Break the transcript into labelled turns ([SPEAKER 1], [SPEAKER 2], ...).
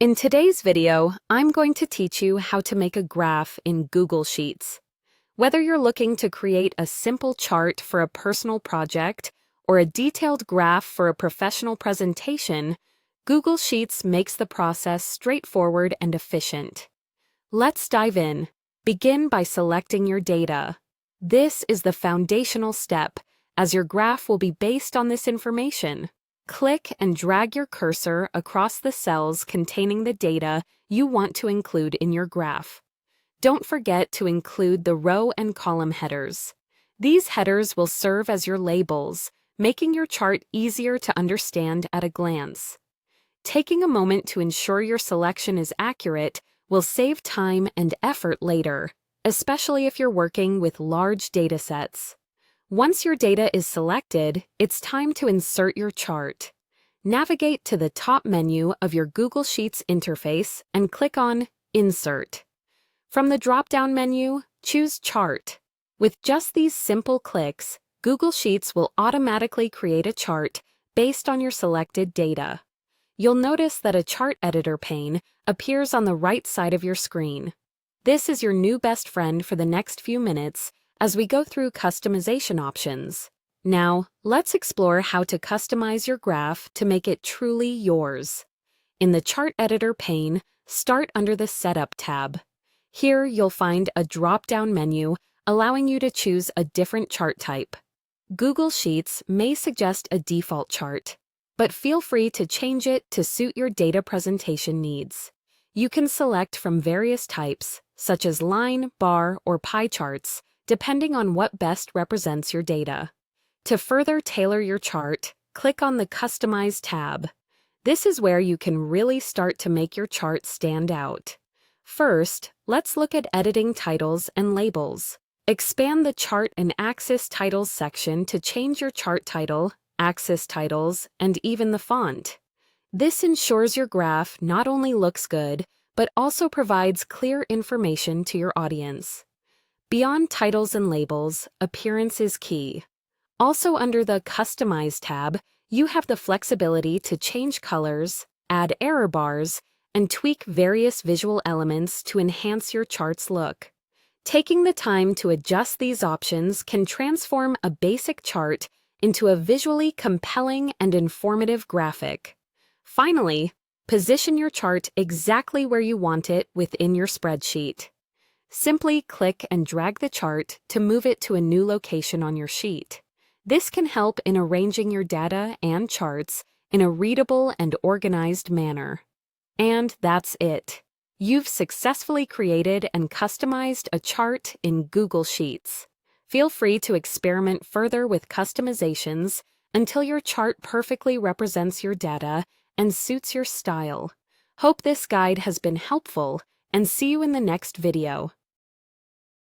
[SPEAKER 1] In today's video, I'm going to teach you how to make a graph in Google Sheets. Whether you're looking to create a simple chart for a personal project or a detailed graph for a professional presentation, Google Sheets makes the process straightforward and efficient. Let's dive in. Begin by selecting your data. This is the foundational step, as your graph will be based on this information. Click and drag your cursor across the cells containing the data you want to include in your graph. Don't forget to include the row and column headers. These headers will serve as your labels, making your chart easier to understand at a glance. Taking a moment to ensure your selection is accurate will save time and effort later, especially if you're working with large datasets. Once your data is selected, it's time to insert your chart. Navigate to the top menu of your Google Sheets interface and click on Insert. From the drop-down menu, choose Chart. With just these simple clicks, Google Sheets will automatically create a chart based on your selected data. You'll notice that a chart editor pane appears on the right side of your screen. This is your new best friend for the next few minutes as we go through customization options. Now, let's explore how to customize your graph to make it truly yours. In the Chart Editor pane, start under the Setup tab. Here, you'll find a drop-down menu allowing you to choose a different chart type. Google Sheets may suggest a default chart, but feel free to change it to suit your data presentation needs. You can select from various types, such as line, bar, or pie charts, depending on what best represents your data. To further tailor your chart, click on the Customize tab. This is where you can really start to make your chart stand out. First, let's look at editing titles and labels. Expand the Chart and Axis Titles section to change your chart title, axis titles, and even the font. This ensures your graph not only looks good, but also provides clear information to your audience. Beyond titles and labels, appearance is key. Also under the Customize tab, you have the flexibility to change colors, add error bars, and tweak various visual elements to enhance your chart's look. Taking the time to adjust these options can transform a basic chart into a visually compelling and informative graphic. Finally, position your chart exactly where you want it within your spreadsheet. Simply click and drag the chart to move it to a new location on your sheet. This can help in arranging your data and charts in a readable and organized manner. And that's it. You've successfully created and customized a chart in Google Sheets. Feel free to experiment further with customizations until your chart perfectly represents your data and suits your style. Hope this guide has been helpful, and see you in the next video.